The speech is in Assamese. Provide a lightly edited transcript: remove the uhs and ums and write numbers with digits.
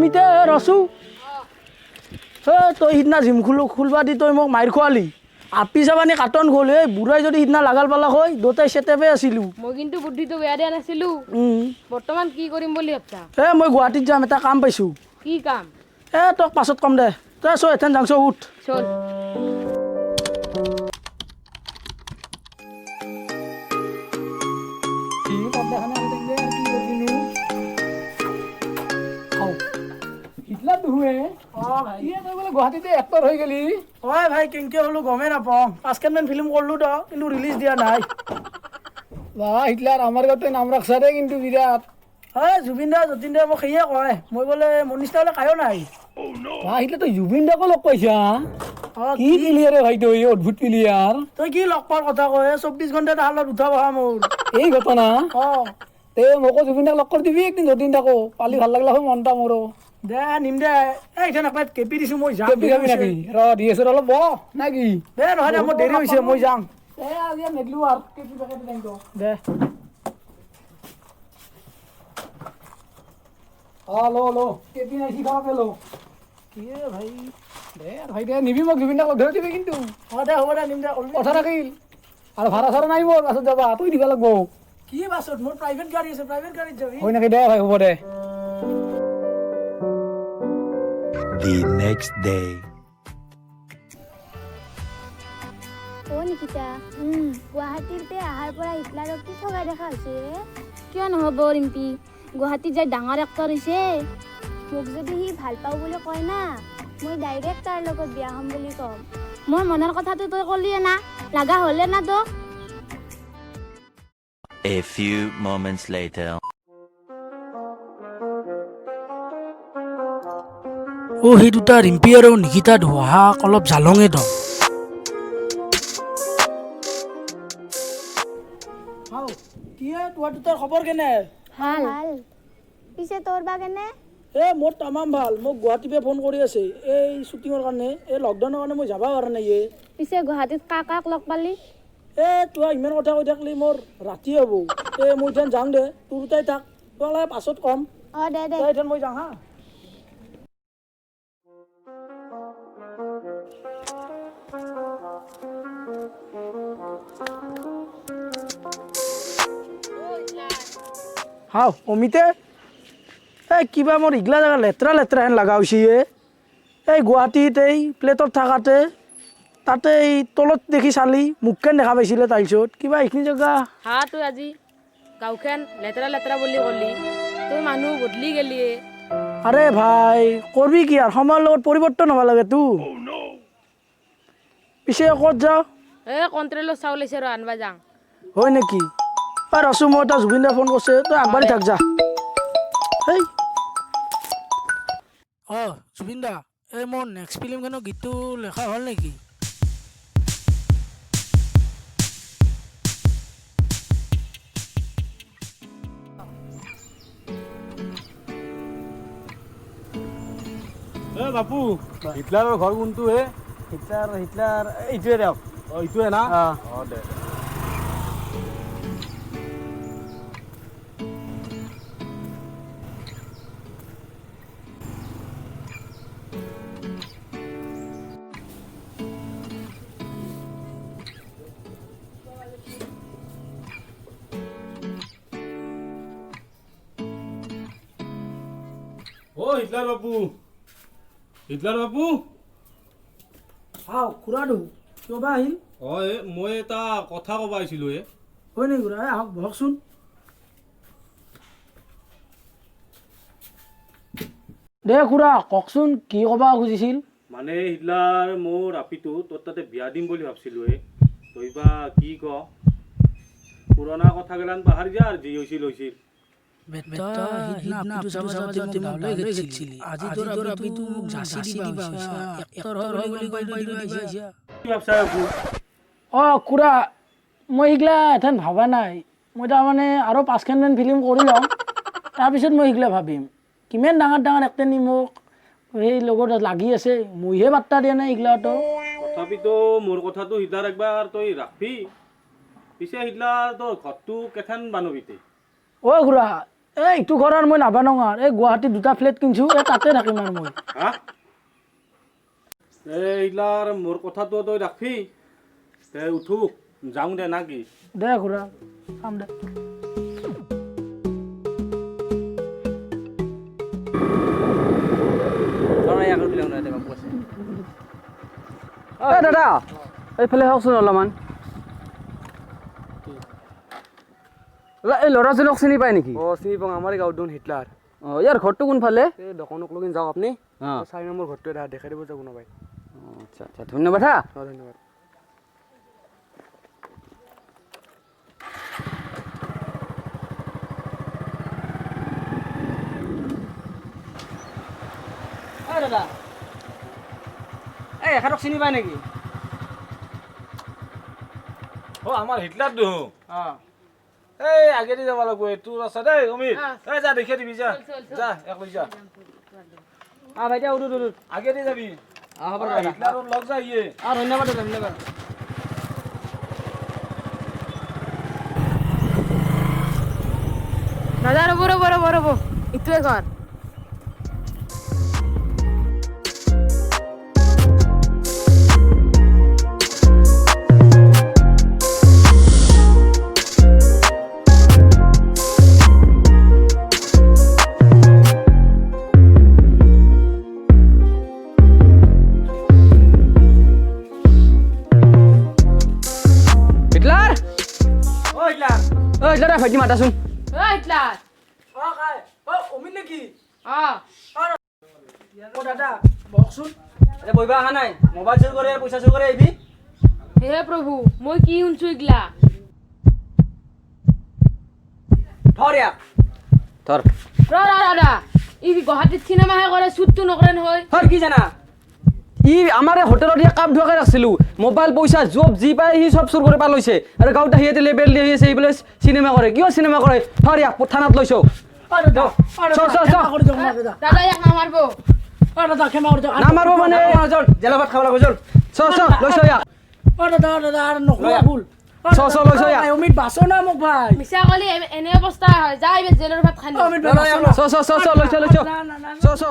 অমিতে ৰচু তই সিদিনা জিম খুলবা দি তই মোক মাইৰ খোৱালি আপি চাবানি কাটন গ'ল এই বুঢ়াই যদি সিদিনা লাগাল পালা হয় দুটাই চেটেপে আছিলোঁ মই কিন্তু বুদ্ধিটো বেয়া দিয়া নাছিলোঁ বৰ্তমান কি কৰিম বুলি ভাবছা মই গুৱাহাটীত যাম এটা কাম পাইছোঁ কি কাম তোক পাছত কম দে তই চ এথেন যাংছ উঠ চল গুৱাহাটীতে এক্টৰ হৈ গেলি হয় ভাই কেনেকে হ'লো গমেই নাপাওঁ 5 ফিল্ম কৰিলোঁ তো কিন্তু ৰিলিজ দিয়া নাই হিটলাৰ আমাৰ গাঁৱতে নাম ৰাখছা দে কিন্তু বিৰাট হয় জুবিন দা যতীন দা মোক সেয়ে কয় মই বোলে মোৰ নিচিনা হ'লে কায়ো নাই হিটলাৰ তই জুবিন দাকো লগ পাইছা কি প্লেয়াৰ ভাই তই অদ্ভুত প্লেয়াৰ তই কি লগ পোৱাৰ কথা কয় 24 ঘণ্টা তাহালত উঠা বহা মোৰ এই ঘটনা তে মোকো জুবিন দাক লগ কৰি দিবি একদিন যতীন দাকো পালি ভাল লাগলা হয় মনটা মোৰো দে নিম দে এতিয়া নাপায় কেপি দিছোঁ মই যাম কেপি যাবি নেকি ৰ দি আছোঁ অলপ বহ নে কি দে নহয় দে মোৰ দেৰি হৈছে মই যাম আজি নেদলোঁ আৰু কেপি পেকেট দে লো কেপি নাই শিকাকে লো কি ভাই দে ভাই দে নিবি মোক জুবিন দাক ধৰি দিবি কিন্তু দে হ'ব দে নিম দে কথা থাকিল আৰু ভাড়া চাড়া নাই মোৰ বাছত যাবা তই দিব লাগিব কি বাছত মোৰ প্ৰাইভেট গাড়ী আছে প্ৰাইভেট গাড়ীত যাবি হয় নেকি দে ভাই হ'ব দে The next day. নিকিতা গুৱাহাটীতে আহাৰ পৰা হিটলাৰক কি ঠগাই দেখা হৈছে কিয় নহ'ব ৰিম্পী গুৱাহাটীত যাই ডাঙৰ এক্টৰ হৈছে মোক যদি সি ভাল পাওঁ বুলি কয় না মই ডাইৰেক্ট তাৰ লগত বিয়া হ'ম বুলি ক'ম মোৰ মনৰ কথাটো তই ক'লিয়ে না লাগা হ'লে না তোক A few moments later. সেই দুটা ৰিম্পী আৰু নিকিতা ধোহাক অলপ জালঙে দ তোমাৰ খবৰ কেনে ভাল পিছে তোৰ বা কেনে মোৰ তামাম ভাল মোক গুৱাহাটীৰ পৰা ফোন কৰি আছে এই শ্বুটিঙৰ কাৰণে এই লকডাউনৰ কাৰণে মই যাব পৰা নাই পিছে গুৱাহাটীত কাক লগ পালি তোৰ ইমান কথা কৈ থাকলি মোৰ ৰাতি হ'ব মই এতিয়া যাওঁ দে তোৰ তাই থাক তোৰ পাছত কম দে এতিয়া মই যাওঁ হা অমিতে কিবা মোৰ ইগলা জেগা লেতেৰা লেতেৰা হেন লগা হৈছে এই গুৱাহাটীত এই প্লেটত থাকাতে তাতে এই তলত দেখি চালি মুখখন দেখা পাইছিলে টাইলছত কিবা এইখিনি জেগা তই আজি গাঁওখন লেতেৰা লেতেৰা বুলি ক'লি তই মানুহ বদলি গেলি আৰে ভাই কৰবি কি আৰু সময়ৰ লগত পৰিৱৰ্তন হ'ব লাগে তো পিছে ক'ত যাওঁ কণ্ট্ৰলৰ চাউল আহিছে ৰ আনবা যাওঁ হয় নেকি ৰচো মই এটা জুবিন দা ফোন কৰিছে তই আগবাঢ়ি থাক যা হেই জুবিন দা মোৰ নেক্সট ফিল্মখনৰ গীতটো লেখা হ'ল নেকি বাপু হিটলাৰৰ ঘৰ কোনটো হিটলাৰ এইটোৱে দিয়ক এইটোৱে না দে হিটলাৰ বাপু খুৰাটো কিয় বা আহিল মই এটা কথা ক'ব আহিছিলোঁ হয় নেকি খুৰা আহক বহকচোন দে খুৰা কওকচোন কি ক'বা খুজিছিল মানে হিটলাৰ মোৰ আপিটো তোৰ তাতে বিয়া দিম বুলি ভাবছিলোঁ তই বা কি ক পুৰণা কথাগিলান পাহৰি যা আৰু যি হৈছিল হৈছিল খুৰা মই এইগিলা এথেন ভাবা নাই মই তাৰমানে আৰু 5খনমান ফিল্ম কৰি লওঁ তাৰপিছত মই এইগিলা ভাবিম কিমান ডাঙৰ ডাঙৰ এক্টৰ নি মোক সেই লগত লাগি আছে মইহে বাৰ্তা দিয়া নাই এইগিলাটো তথাপিতো মোৰ কথাটো হিটলাৰ একবাৰ তই ৰাখবি পিছে হিটলাৰ তোৰ ঘৰটো কেথেন বানবিতে খুৰা এইটো ঘৰ আৰু মই নাবানো আৰু এই গুৱাহাটীত 2টা ফ্লেট কিনছো তাতে থাকিম আৰু মই হা এইলাৰ মোৰ কথাটো তই ৰাখবি তে উঠো যাওঁ দে না কি দে খুৰা চাম দে দাদা এইফালে হওকচোন অলপমান এই ল'ৰাজনক চিনি পায় নেকি চিনি পাওঁ আমাৰ গাঁৱত দেখোন হিটলাৰ ইয়াৰ ঘৰটো কোনফালে এই দোকানক লগিন যাওক আপুনি 4 নম্বৰ ঘৰটো দেখাই দিব যাব নাপায় আচ্ছা আচ্ছা ধন্যবাদ হা ধন্যবাদ দাদা এই এখেতক চিনি পায় নেকি আমাৰ হিটলাৰ দেখোন এই আগেদি যাব লাগিব এইটো আছে দেই অমিত এই যা দেখিয়ে দিবি যা যা এক লৈ যা ভাইটিয়া উঠ আগেদি যাবি হ'ব হিটলাৰৰ লগ যা ইয়ে ধন্যবাদ ধন্যবাদ দাদা ৰ'ব ইটোৱে ঘৰ ভাইটি মাতাচোন হিটলাৰ অমিত নেকি অ দাদা বকচোন বহিবা অহা নাই মোবাইল চুৰ কৰে পইচা চুৰ কৰে আহিবি হে প্ৰভু মই কি শুনছো এইগিলা ধৰ ইয়াক ধৰ দাদা ই গুৱাহাটীত চিনেমাহে কৰে শ্বুটটো নকৰে নহয় ধৰ কি জানা ই আমাৰ হোটেলত ইয়াক কাম ধোৱাকে ৰাখিছিলোঁ মোবাইল পইচা জব যি পায় সি চব চুৰ কৰি পালৈছে আৰু গাঁৱত আহি লেবেল দি আহিছে এইবোলে চিনেমা কৰে কিয় চিনেমা কৰে ধৰ ইয়াক থানাত লৈছো দাদা ইয়াক নামাৰিব নামাৰিব মানে জেলা ভাত খাব লাগিব জল লৈছো ইয়াক লৈছো ইয়াক অমিত বাচো না মোক ভাই মিছা কলি এনে অৱস্থা হয় যা এইবাৰ জেলৰ ভাত খানি লৈছো